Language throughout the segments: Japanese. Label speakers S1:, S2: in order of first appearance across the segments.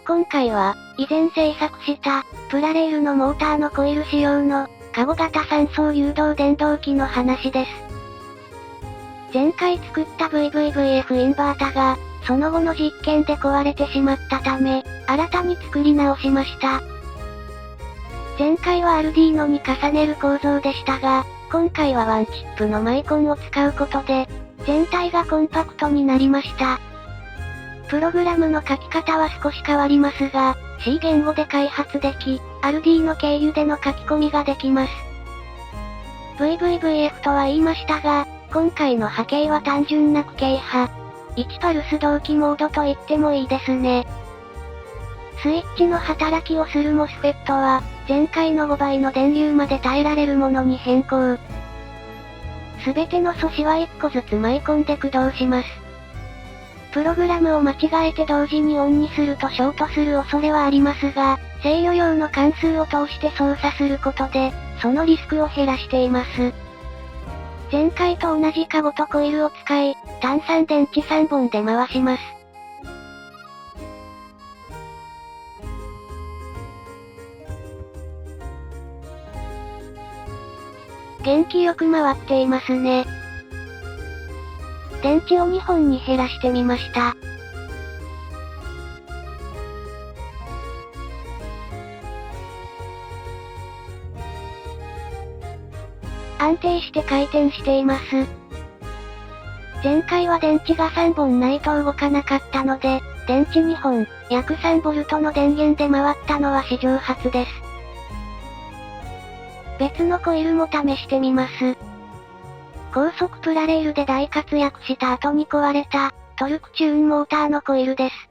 S1: 今回は、以前製作した、プラレールのモーターのコイル仕様の、カゴ型3層誘導電動機の話です。前回作った VVVF インバータが、その後の実験で壊れてしまったため、新たに作り直しました。前回はアルディーノに重ねる構造でしたが、今回はワンチップのマイコンを使うことで、全体がコンパクトになりました。プログラムの書き方は少し変わりますが、C 言語で開発でき、アルディーノ経由での書き込みができます。VVVF とは言いましたが、今回の波形は単純な区形波。1パルス同期モードと言ってもいいですね。スイッチの働きをするモスフェットは、前回の5倍の電流まで耐えられるものに変更。すべての素子は1個ずつマイコンで駆動します。プログラムを間違えて同時にオンにするとショートする恐れはありますが、制御用の関数を通して操作することで、そのリスクを減らしています。前回と同じカゴとコイルを使い、単3電池3本で回します。元気よく回っていますね。電池を2本に減らしてみました。安定して回転しています。前回は電池が3本ないと動かなかったので、電池2本、約 3V の電源で回ったのは史上初です。別のコイルも試してみます。高速プラレールで大活躍した後に壊れた、トルクチューンモーターのコイルです。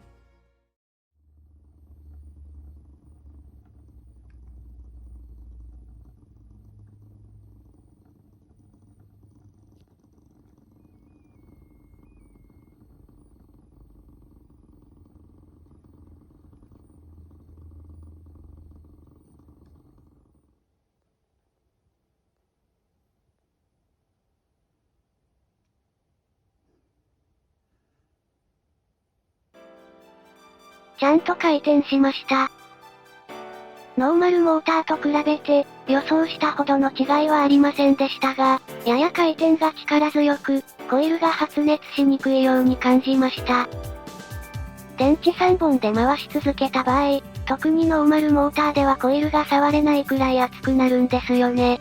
S1: ちゃんと回転しました。ノーマルモーターと比べて、予想したほどの違いはありませんでしたが、やや回転が力強く、コイルが発熱しにくいように感じました。電池3本で回し続けた場合、特にノーマルモーターではコイルが触れないくらい熱くなるんですよね。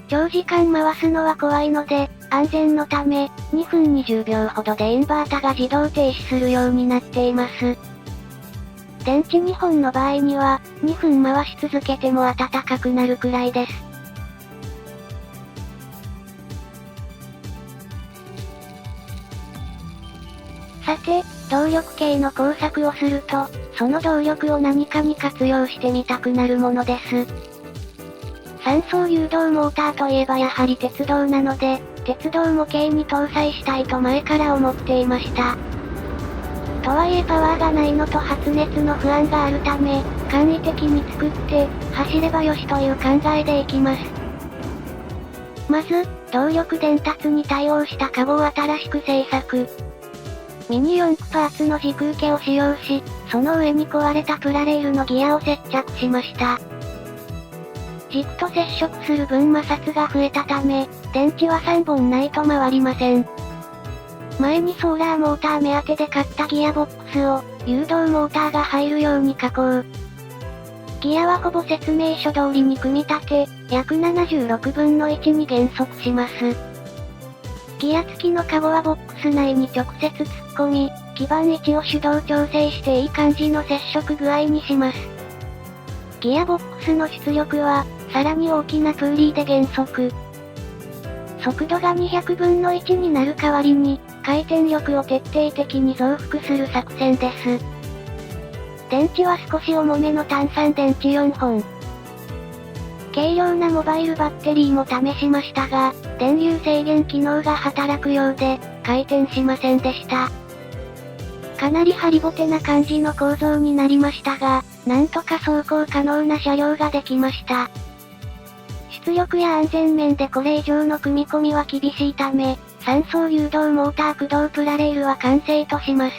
S1: 長時間回すのは怖いので、安全のため、2分20秒ほどでインバータが自動停止するようになっています。電池2本の場合には、2分回し続けても暖かくなるくらいです。さて、動力系の工作をすると、その動力を何かに活用してみたくなるものです。3層誘導モーターといえばやはり鉄道なので、鉄道模型に搭載したいと前から思っていました。とはいえパワーがないのと発熱の不安があるため、簡易的に作って、走ればよしという考えでいきます。まず、動力伝達に対応したカゴを新しく製作。ミニ四駆パーツの軸受けを使用し、その上に壊れたプラレールのギアを接着しました。軸と接触する分摩擦が増えたため、電池は3本ないと回りません。前にソーラーモーター目当てで買ったギアボックスを、誘導モーターが入るように加工。ギアはほぼ説明書通りに組み立て、約76分の1に減速します。ギア付きのカゴはボックス内に直接突っ込み、基板位置を手動調整していい感じの接触具合にします。ギアボックスの出力は、さらに大きなプーリーで減速。速度が200分の1になる代わりに、回転力を徹底的に増幅する作戦です。電池は少し重めの単3電池4本。軽量なモバイルバッテリーも試しましたが、電流制限機能が働くようで、回転しませんでした。かなりハリボテな感じの構造になりましたが、なんとか走行可能な車両ができました。出力や安全面でこれ以上の組み込みは厳しいため、3層誘導モーター駆動プラレールは完成とします。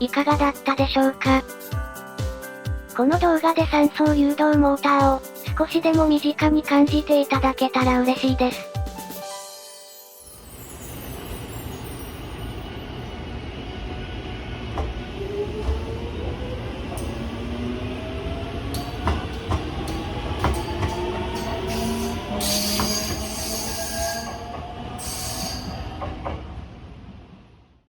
S1: いかがだったでしょうか。この動画で3層誘導モーターを少しでも身近に感じていただけたら嬉しいです。